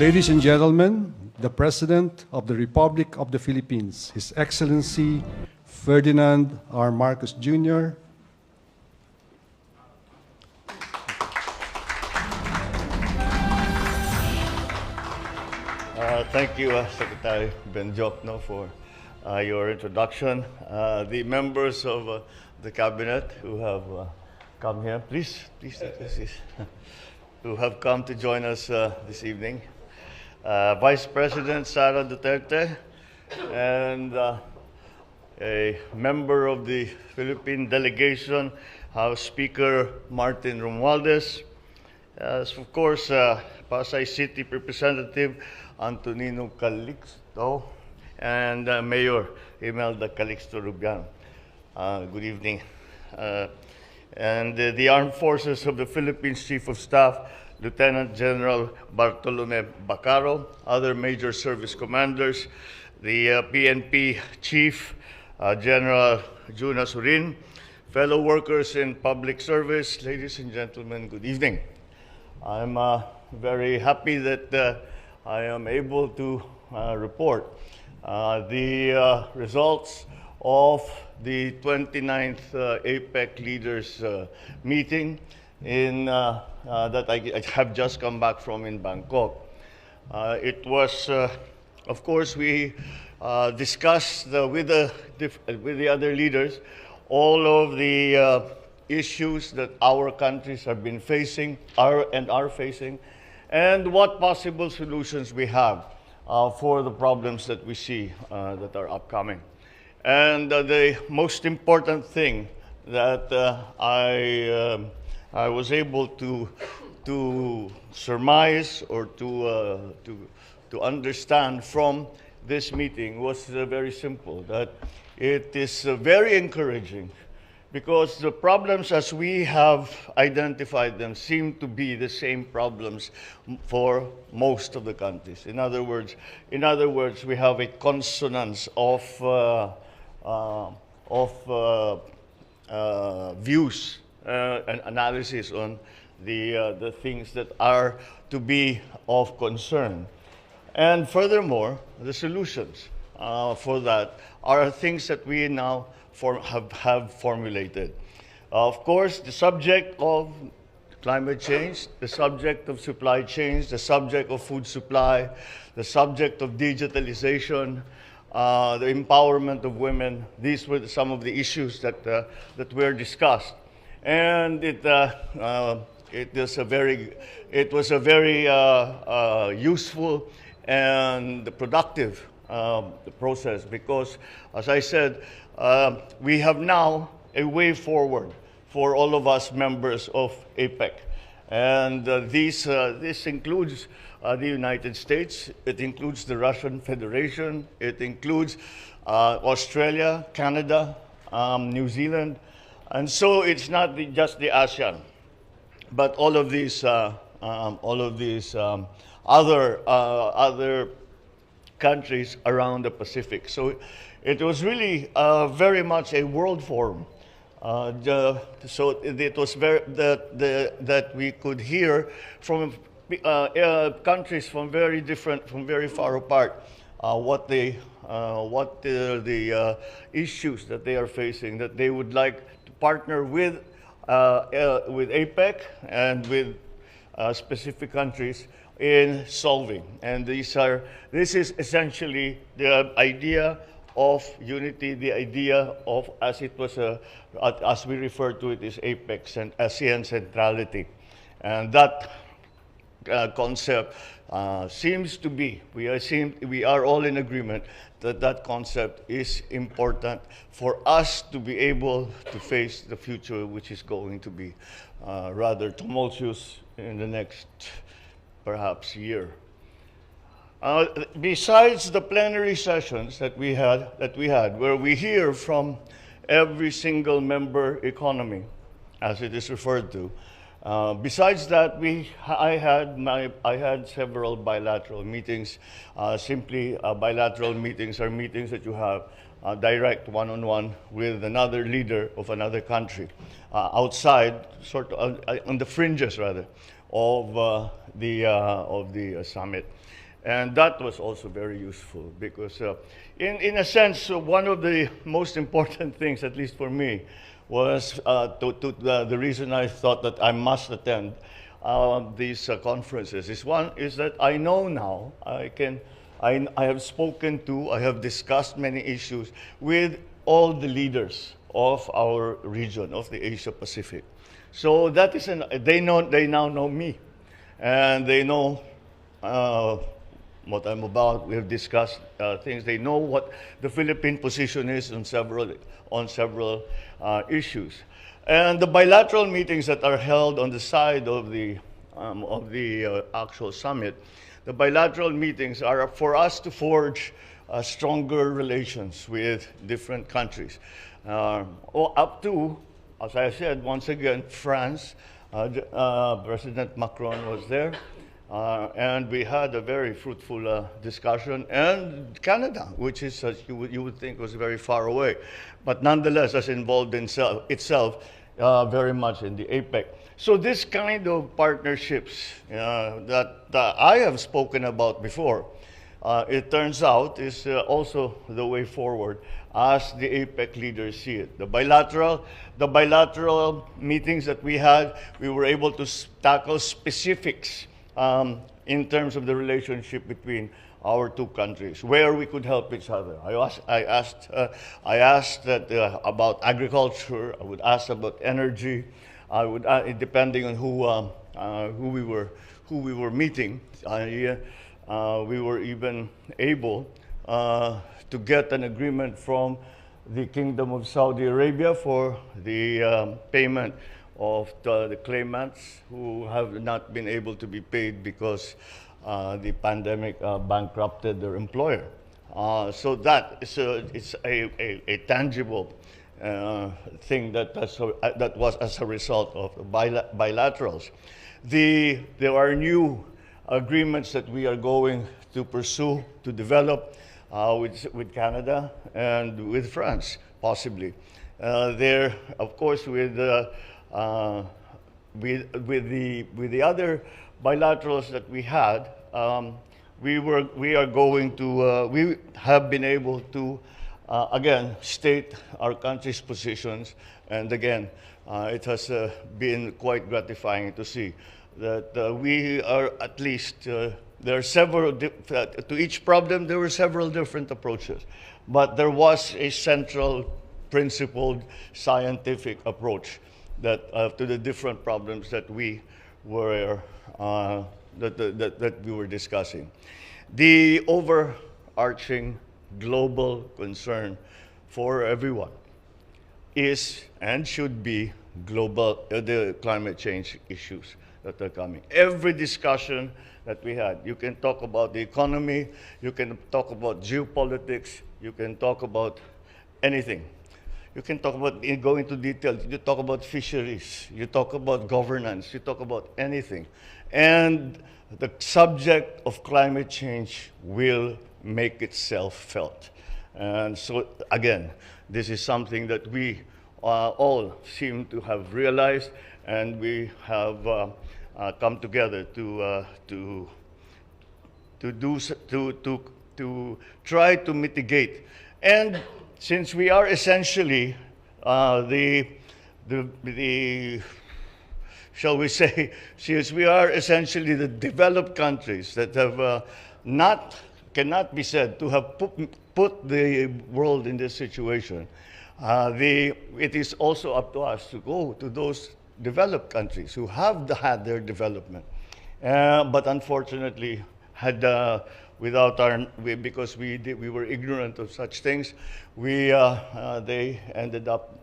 Ladies and gentlemen, the President of the Republic of the Philippines, His Excellency Ferdinand R. Marcos Jr., Thank you, Secretary Benjokno, for your introduction. The members of the Cabinet who have come here, please, who have come to join us this evening. Vice President Sara Duterte and a member of the Philippine delegation, House Speaker Martin Romualdez, as of course, Pasay City Representative Antonino Calixto, and Mayor Imelda Calixto Rubiano. Good evening. And the Armed Forces of the Philippines Chief of Staff, Lieutenant General Bartolome Bacaro, other major service commanders, the PNP Chief, General Juna Surin, fellow workers in public service, ladies and gentlemen, good evening. I'm very happy that I am able to report the results of the 29th APEC leaders meeting that I have just come back from in Bangkok. It was, of course, we discussed with the other leaders all of the issues that our countries have been facing, are facing, and what possible solutions we have for the problems that we see that are upcoming. And the most important thing that I was able to surmise or to understand from this meeting was very simple, that it is very encouraging, because the problems as we have identified them seem to be the same problems for most of the countries. In other words, we have a consonance of views and analysis on the things that are to be of concern. And furthermore, the solutions for that are things that we now have formulated. Of course, the subject of climate change, the subject of supply chains, the subject of food supply, the subject of digitalization, the empowerment of women, these were some of the issues that were discussed. And it was a very useful and productive process, because, as I said, we have now a way forward for all of us members of APEC. And this includes the United States, it includes the Russian Federation, it includes Australia, Canada, New Zealand. And so it's not just the ASEAN, but all of these other countries around the Pacific. So it was really very much a world forum. So it was that we could hear from countries from very far apart, what the issues that they are facing, that they would like to partner with APEC and with specific countries in solving. And this is essentially the idea of unity, the idea of, as we refer to it, is APEC and ASEAN centrality. And that concept seems to be, we are all in agreement that concept is important for us to be able to face the future, which is going to be rather tumultuous in the next, perhaps, year. Besides the plenary sessions that we had, where we hear from every single member economy, as it is referred to, besides that, I had several bilateral meetings. Bilateral meetings are meetings that you have direct one-on-one with another leader of another country, outside, sort of on the fringes rather, of the summit. And that was also very useful because, in a sense, one of the most important things, at least for me, was the reason I thought that I must attend these conferences is that I know now I have spoken to, I have discussed many issues with all the leaders of our region, of the Asia Pacific. So that is they now know me, and they know what I'm about. We have discussed things. They know what the Philippine position is on several issues. And the bilateral meetings that are held on the side of the actual summit, the bilateral meetings are for us to forge stronger relations with different countries. Up to, as I said, once again, France, President Macron was there, and we had a very fruitful discussion, and Canada, which is, as you would think, was very far away, but nonetheless, as involved in itself very much in the APEC. So this kind of partnerships that I have spoken about before, it turns out is also the way forward as the APEC leaders see it. The bilateral meetings that we had, we were able to tackle specifics in terms of the relationship between our two countries, where we could help each other. I asked that about agriculture. I would ask about energy. I would, depending on who we were meeting. We were even able to get an agreement from the Kingdom of Saudi Arabia for the payment of the claimants who have not been able to be paid because the pandemic bankrupted their employer. So that is it's a tangible thing that was as a result of bilaterals. There are new agreements that we are going to pursue to develop with Canada and with France, possibly. There, of course, with the other bilaterals that we had, we have been able to again state our country's positions, and again, it has been quite gratifying to see that we are at least, there are several, to each problem there were several different approaches, but there was a central principled scientific approach that to the different problems that we were that we were discussing. The overarching global concern for everyone is and should be the climate change issues that are coming. Every discussion that we had, you can talk about the economy, you can talk about geopolitics, you can talk about anything. You can talk about, go into detail, you talk about fisheries, you talk about governance, you talk about anything. And the subject of climate change will make itself felt. And so, again, this is something that we all seem to have realized, and we have come together to try to mitigate. And since we are essentially shall we say, since we are essentially the developed countries that have cannot be said to have put the world in this situation, it is also up to us to go to those developed countries who have had their development, but unfortunately because we were ignorant of such things, they ended up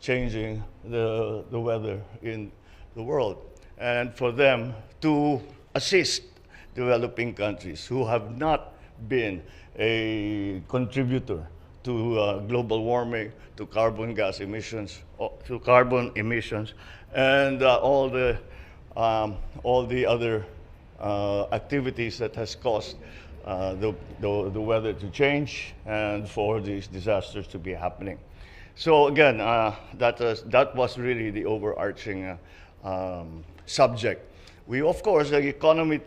changing the weather in the world, and for them to assist developing countries who have not been a contributor to global warming, to carbon gas emissions, and all the other activities that has caused the weather to change and for these disasters to be happening. So again, that was really the overarching subject. we, of course, the economy,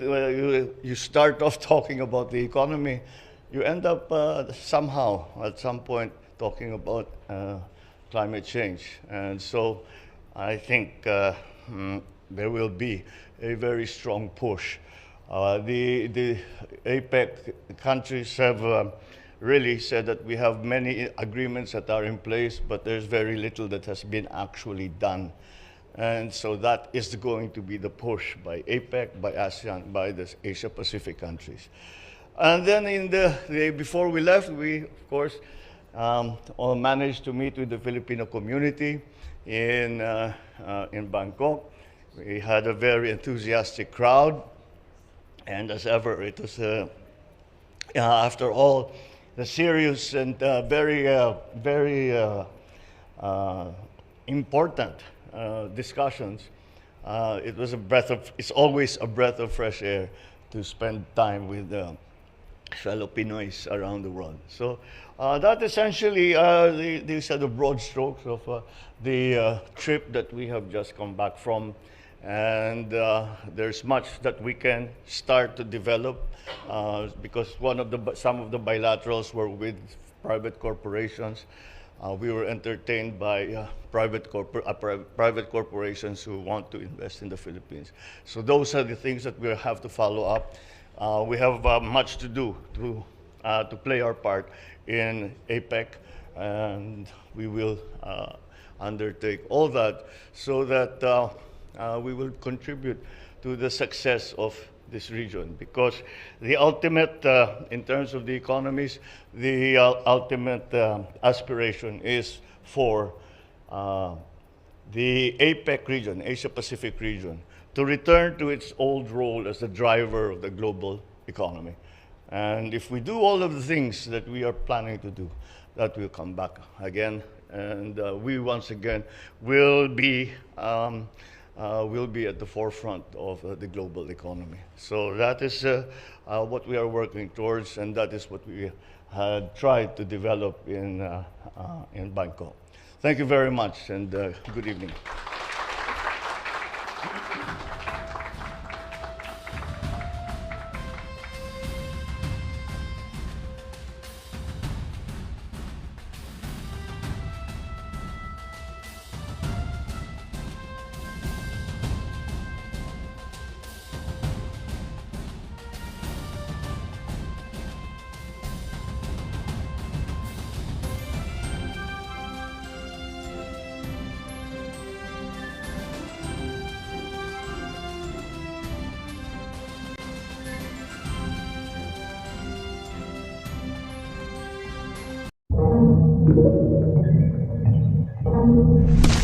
you start off talking about the economy, you end up somehow, at some point, talking about climate change. And so I think there will be a very strong push. The APEC countries have really said that we have many agreements that are in place, but there's very little that has been actually done. And so that is going to be the push by APEC, by ASEAN, by the Asia-Pacific countries. And then before we left, we, of course, all managed to meet with the Filipino community in Bangkok. We had a very enthusiastic crowd. And as ever, it was, after all, the serious and very important discussions. It's always a breath of fresh air to spend time with fellow Pinoys around the world. So that essentially, these are the broad strokes of the trip that we have just come back from. And there's much that we can start to develop because some of the bilaterals were with private corporations. We were entertained by private corporations who want to invest in the Philippines. So those are the things that we have to follow up. We have much to do to play our part in APEC, and we will undertake all that so that we will contribute to the success of this region, because the ultimate, in terms of the economies, the ultimate aspiration is for the APEC region, Asia-Pacific region, to return to its old role as the driver of the global economy. And if we do all of the things that we are planning to do, that will come back again, and we once again will be at the forefront of the global economy. So that is what we are working towards, and that is what we had tried to develop in Bangkok. Thank you very much, and good evening. Thank you.